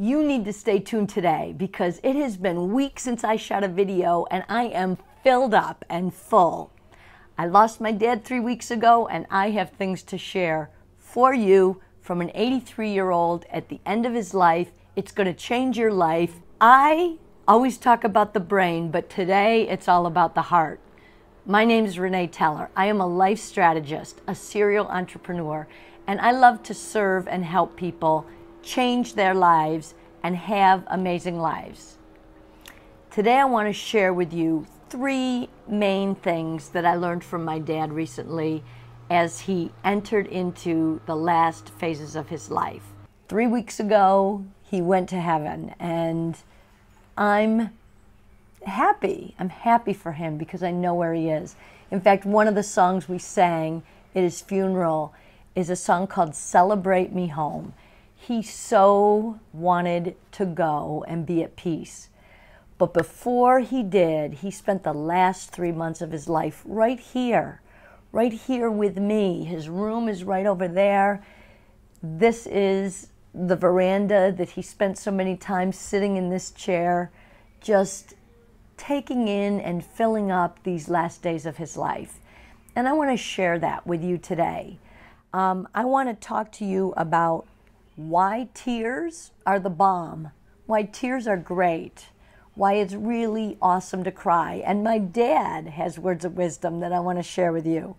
You need to stay tuned today because it has been weeks since I shot a video and I am filled up and full. I lost my dad 3 weeks ago and I have things to share for you from an 83-year-old at the end of his life. It's going to change your life. I always talk about the brain, but today it's all about the heart. My name is Renee Teller. I am a life strategist, a serial entrepreneur, and I love to serve and help people change their lives and have amazing lives. Today I want to share with you 3 main things that I learned from my dad recently as he entered into the last phases of his life. 3 weeks ago, he went to heaven, and I'm happy. I'm happy for him because I know where he is. In fact, one of the songs we sang at his funeral is a song called Celebrate Me Home. He so wanted to go and be at peace. But before he did, he spent the last 3 months of his life right here with me. His room is right over there. This is the veranda that he spent so many times sitting in this chair, just taking in and filling up these last days of his life. And I want to share that with you today. I want to talk to you about why tears are the bomb, why tears are great, why it's really awesome to cry. And my dad has words of wisdom that I want to share with you.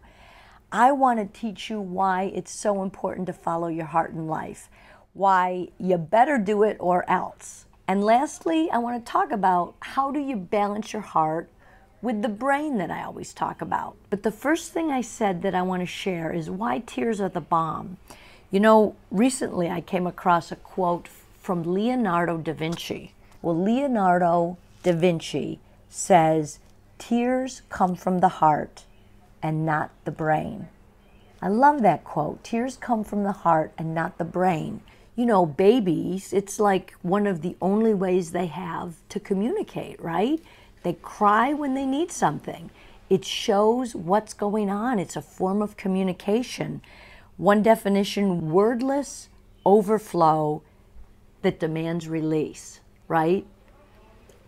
I want to teach you why it's so important to follow your heart in life, why you better do it or else. And lastly, I want to talk about how do you balance your heart with the brain that I always talk about. But the first thing I said that I want to share is why tears are the bomb. You know, recently I came across a quote from Leonardo da Vinci. Well, Leonardo da Vinci says, "Tears come from the heart and not the brain." I love that quote. Tears come from the heart and not the brain. You know, babies, it's like one of the only ways they have to communicate, right? They cry when they need something. It shows what's going on. It's a form of communication. One definition, wordless overflow that demands release, right?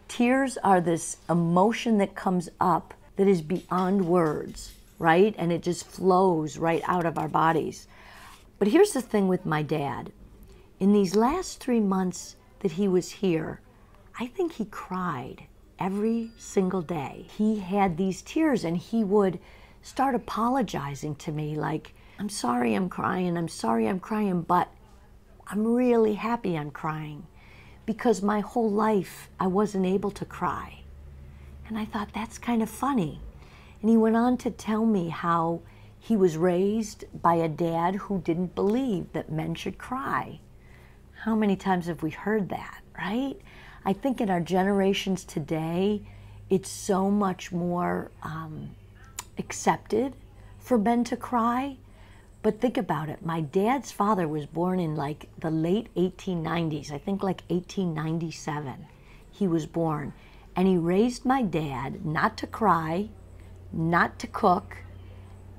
Tears are this emotion that comes up that is beyond words, right? And it just flows right out of our bodies. But here's the thing with my dad. In these last 3 months that he was here, I think he cried every single day. He had these tears and he would start apologizing to me like, "I'm sorry I'm crying, I'm sorry I'm crying, but I'm really happy I'm crying because my whole life I wasn't able to cry." And I thought, that's kind of funny. And he went on to tell me how he was raised by a dad who didn't believe that men should cry. How many times have we heard that, right? I think in our generations today, it's so much more accepted for men to cry. But think about it. My dad's father was born in like the late 1890s, I think like 1897 he was born. And he raised my dad not to cry, not to cook,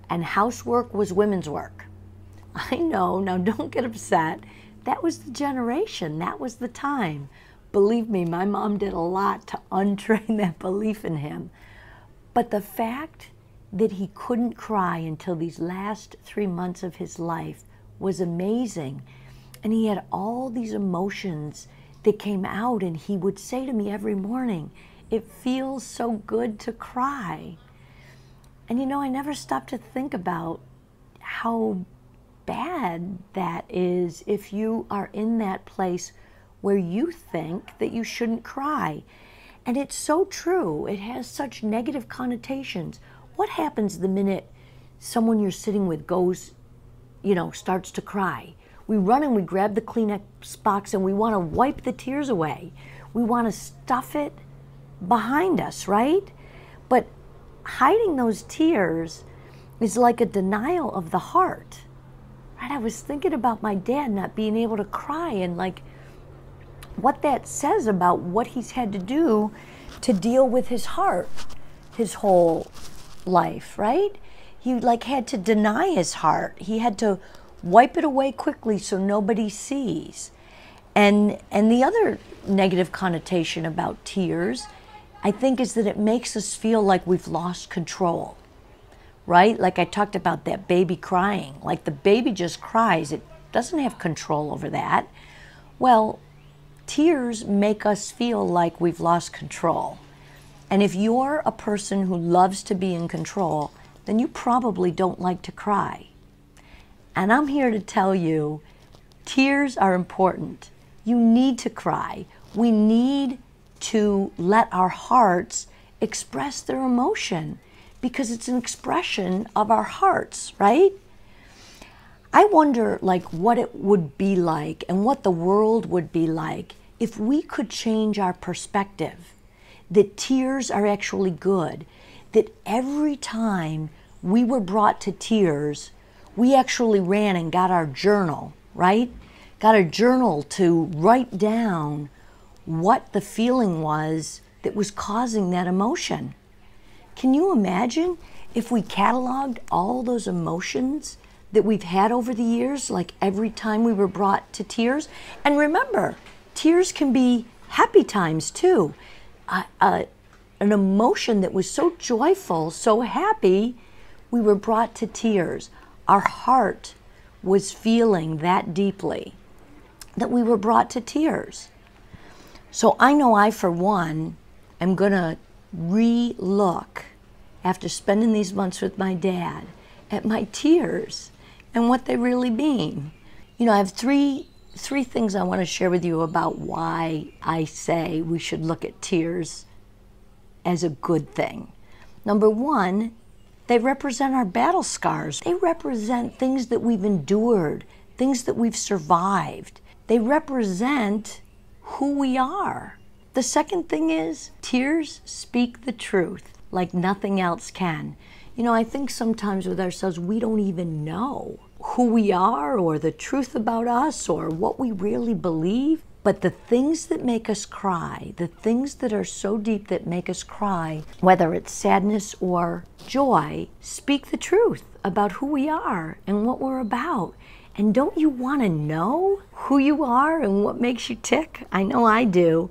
and housework was women's work. I know, now don't get upset. That was the generation, that was the time. Believe me, my mom did a lot to untrain that belief in him. But the fact that he couldn't cry until these last 3 months of his life was amazing. And he had all these emotions that came out, and he would say to me every morning, "It feels so good to cry." And you know, I never stopped to think about how bad that is if you are in that place where you think that you shouldn't cry. And it's so true. It has such negative connotations. What happens the minute someone you're sitting with goes, you know, starts to cry? We run and we grab the Kleenex box and we want to wipe the tears away. We want to stuff it behind us, right? But hiding those tears is like a denial of the heart, right? I was thinking about my dad not being able to cry and like what that says about what he's had to do to deal with his heart his whole life, right? He like had to deny his heart. He had to wipe it away quickly so nobody sees. And the other negative connotation about tears, I think, is that it makes us feel like we've lost control, right? Like I talked about that baby crying, like the baby just cries. It doesn't have control over that. Well, tears make us feel like we've lost control. And if you're a person who loves to be in control, then you probably don't like to cry. And I'm here to tell you, tears are important. You need to cry. We need to let our hearts express their emotion because it's an expression of our hearts, right? I wonder like what it would be like and what the world would be like if we could change our perspective, that tears are actually good, that every time we were brought to tears, we actually ran and got our journal, right? Got a journal to write down what the feeling was that was causing that emotion. Can you imagine if we cataloged all those emotions that we've had over the years, like every time we were brought to tears? And remember, tears can be happy times too. An emotion that was so joyful, so happy, we were brought to tears. Our heart was feeling that deeply that we were brought to tears. So I know I, for one, am going to re-look, after spending these months with my dad, at my tears and what they really mean. You know, I have three things I want to share with you about why I say we should look at tears as a good thing. Number one, they represent our battle scars. They represent things that we've endured, things that we've survived. They represent who we are. The second thing is, tears speak the truth like nothing else can. You know, I think sometimes with ourselves, we don't even know who we are or the truth about us or what we really believe. But the things that make us cry, the things that are so deep that make us cry, whether it's sadness or joy, speak the truth about who we are and what we're about. And don't you want to know who you are and what makes you tick? I know I do.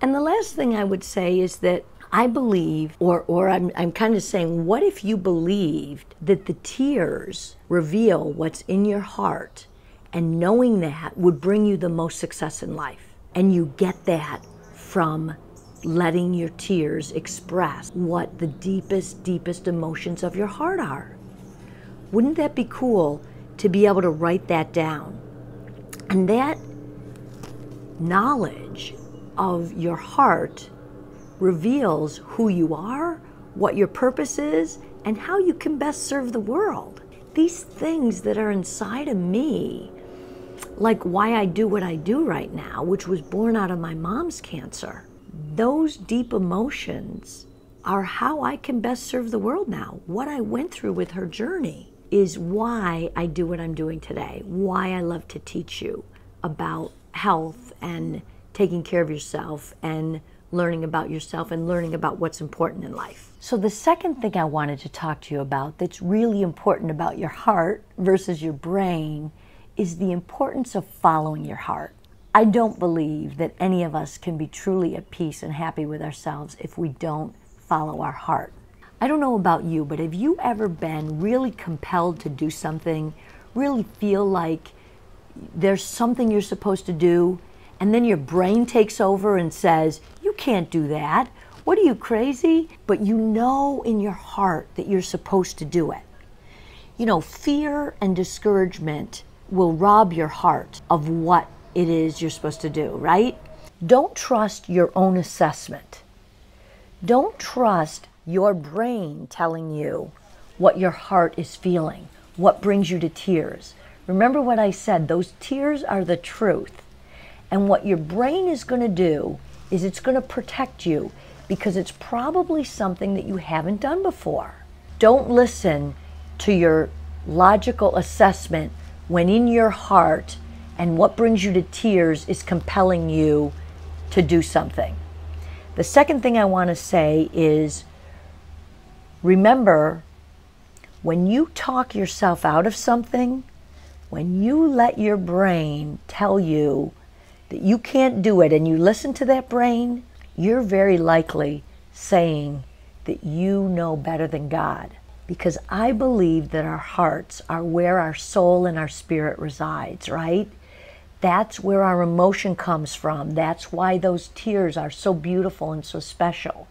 And the last thing I would say is that I believe, or I'm kind of saying, what if you believed that the tears reveal what's in your heart, and knowing that would bring you the most success in life? And you get that from letting your tears express what the deepest emotions of your heart are. Wouldn't that be cool to be able to write that down? And that knowledge of your heart reveals who you are, what your purpose is, and how you can best serve the world. These things that are inside of me, like why I do what I do right now, which was born out of my mom's cancer, those deep emotions are how I can best serve the world now. What I went through with her journey is why I do what I'm doing today, why I love to teach you about health and taking care of yourself and learning about yourself and learning about what's important in life. So the second thing I wanted to talk to you about that's really important about your heart versus your brain is the importance of following your heart. I don't believe that any of us can be truly at peace and happy with ourselves if we don't follow our heart. I don't know about you, but have you ever been really compelled to do something, really feel like there's something you're supposed to do, and then your brain takes over and says, you can't do that. What are you, crazy? But you know in your heart that you're supposed to do it. You know, fear and discouragement will rob your heart of what it is you're supposed to do, right? Don't trust your own assessment. Don't trust your brain telling you what your heart is feeling, what brings you to tears. Remember what I said, those tears are the truth. And what your brain is going to do is it's going to protect you because it's probably something that you haven't done before. Don't listen to your logical assessment when in your heart and what brings you to tears is compelling you to do something. The second thing I want to say is, remember, when you talk yourself out of something, when you let your brain tell you that you can't do it and you listen to that brain, you're very likely saying that you know better than God. Because I believe that our hearts are where our soul and our spirit resides, right? That's where our emotion comes from. That's why those tears are so beautiful and so special.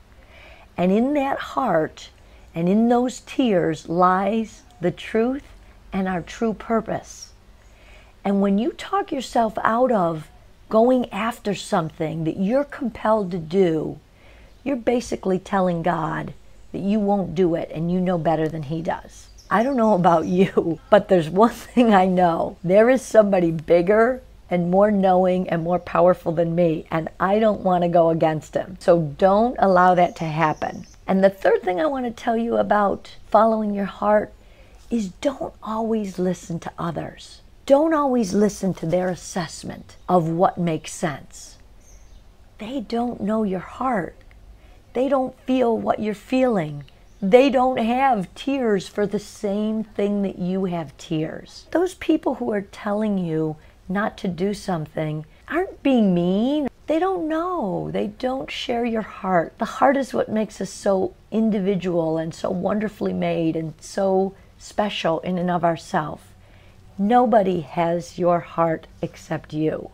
And in that heart and in those tears lies the truth and our true purpose. And when you talk yourself out of going after something that you're compelled to do, you're basically telling God that you won't do it and you know better than He does. I don't know about you, but there's one thing I know. There is somebody bigger and more knowing and more powerful than me, and I don't want to go against Him. So don't allow that to happen. And the third thing I want to tell you about following your heart is don't always listen to others. Don't always listen to their assessment of what makes sense. They don't know your heart. They don't feel what you're feeling. They don't have tears for the same thing that you have tears. Those people who are telling you not to do something aren't being mean. They don't know. They don't share your heart. The heart is what makes us so individual and so wonderfully made and so special in and of ourselves. Nobody has your heart except you,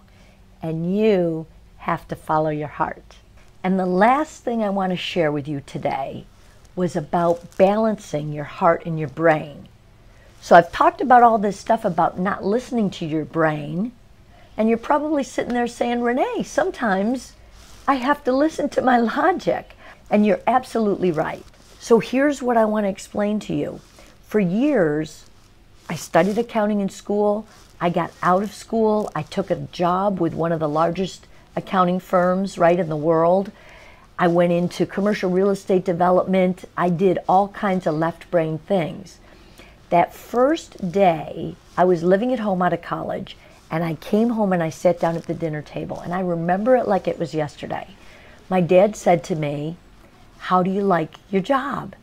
and you have to follow your heart. And the last thing I want to share with you today was about balancing your heart and your brain. So I've talked about all this stuff about not listening to your brain, and you're probably sitting there saying, Renee, sometimes I have to listen to my logic. And you're absolutely right. So here's what I want to explain to you. For years, I studied accounting in school. I got out of school. I took a job with one of the largest accounting firms right in the world. I went into commercial real estate development. I did all kinds of left brain things. That first day, I was living at home out of college, and I came home and I sat down at the dinner table, and I remember it like it was yesterday. My dad said to me, "How do you like your job?"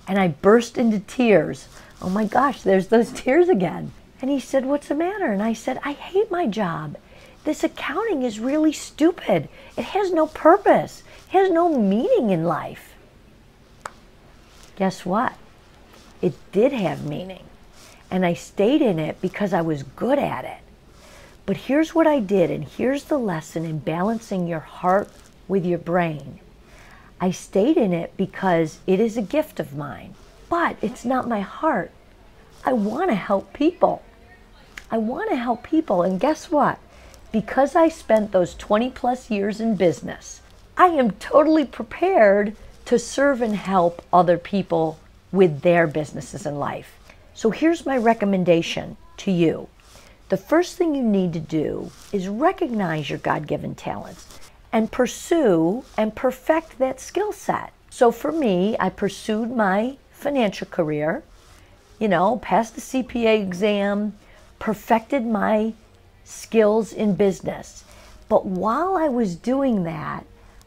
And I burst into tears. Oh my gosh, there's those tears again. And he said, "What's the matter?" And I said, "I hate my job. This accounting is really stupid. It has no purpose. It has no meaning in life." Guess what? It did have meaning. And I stayed in it because I was good at it. But here's what I did, and here's the lesson in balancing your heart with your brain. I stayed in it because it is a gift of mine, but it's not my heart. I want to help people. I want to help people, and guess what? Because I spent those 20 plus years in business, I am totally prepared to serve and help other people with their businesses in life. So here's my recommendation to you. The first thing you need to do is recognize your God-given talents and pursue and perfect that skill set. So for me, I pursued my financial career, passed the CPA exam, perfected my skills in business. But while I was doing that,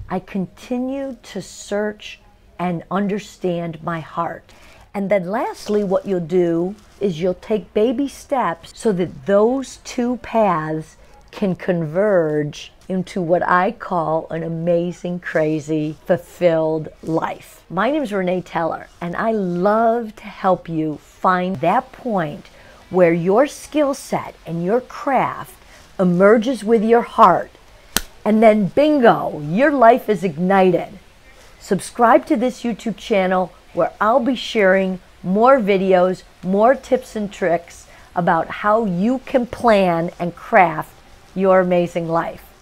I continued to search and understand my heart. And then lastly, what you'll do is you'll take baby steps so that those two paths can converge into what I call an amazing, crazy, fulfilled life. My name is Renee Teller, and I love to help you find that point where your skill set and your craft emerges with your heart, and then bingo, your life is ignited. Subscribe to this YouTube channel where I'll be sharing more videos, more tips and tricks about how you can plan and craft your amazing life.